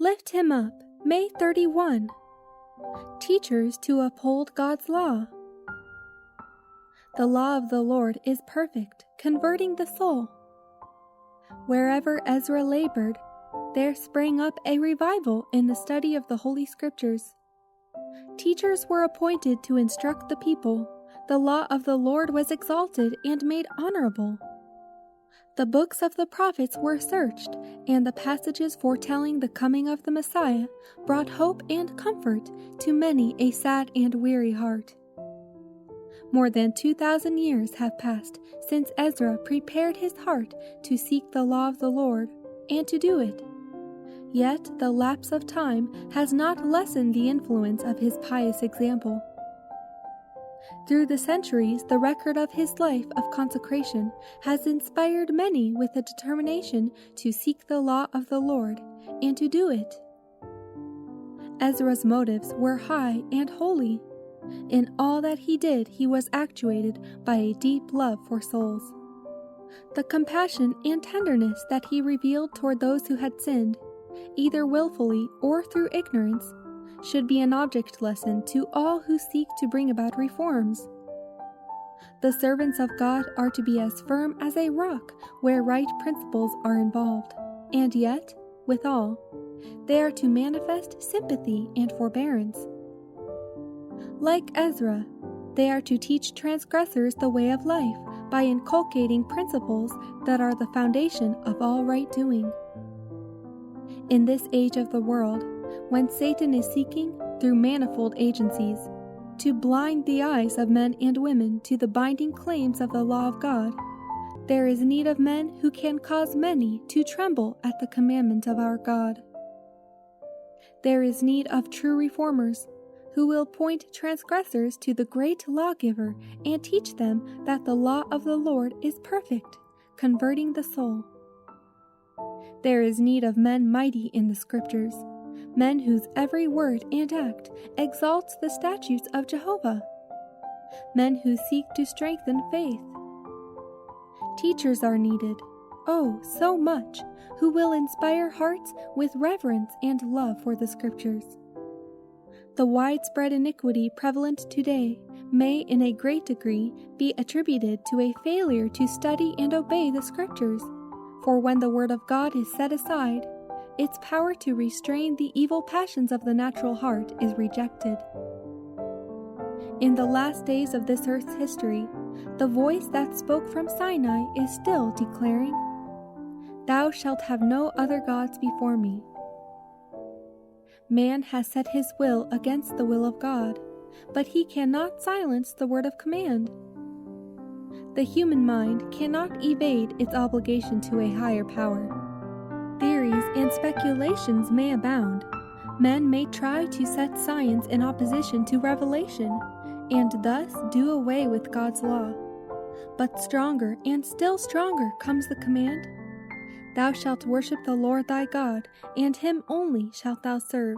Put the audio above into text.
Lift him up, May 31. Teachers to uphold God's law. The law of the Lord is perfect, converting the soul. Wherever Ezra labored, there sprang up a revival in the study of the Holy Scriptures. Teachers were appointed to instruct the people. The law of the Lord was exalted and made honorable. The books of the prophets were searched, and the passages foretelling the coming of the Messiah brought hope and comfort to many a sad and weary heart. More than 2,000 years have passed since Ezra prepared his heart to seek the law of the Lord and to do it. Yet the lapse of time has not lessened the influence of his pious example. Through the centuries, the record of his life of consecration has inspired many with a determination to seek the law of the Lord and to do it. Ezra's motives were high and holy. In all that he did, he was actuated by a deep love for souls. The compassion and tenderness that he revealed toward those who had sinned, either willfully or through ignorance, should be an object lesson to all who seek to bring about reforms. The servants of God are to be as firm as a rock where right principles are involved, and yet, withal, they are to manifest sympathy and forbearance. Like Ezra, they are to teach transgressors the way of life by inculcating principles that are the foundation of all right doing. In this age of the world, when Satan is seeking, through manifold agencies, to blind the eyes of men and women to the binding claims of the law of God, there is need of men who can cause many to tremble at the commandment of our God. There is need of true reformers, who will point transgressors to the great lawgiver and teach them that the law of the Lord is perfect, converting the soul. There is need of men mighty in the Scriptures, men whose every word and act exalts the statutes of Jehovah, men who seek to strengthen faith. Teachers are needed, oh, so much, who will inspire hearts with reverence and love for the Scriptures. The widespread iniquity prevalent today may in a great degree be attributed to a failure to study and obey the Scriptures, for when the Word of God is set aside, its power to restrain the evil passions of the natural heart is rejected. In the last days of this earth's history, the voice that spoke from Sinai is still declaring, "Thou shalt have no other gods before me." Man has set his will against the will of God, but he cannot silence the word of command. The human mind cannot evade its obligation to a higher power. Theories and speculations may abound. Men may try to set science in opposition to revelation, and thus do away with God's law. But stronger and still stronger comes the command, "Thou shalt worship the Lord thy God, and him only shalt thou serve."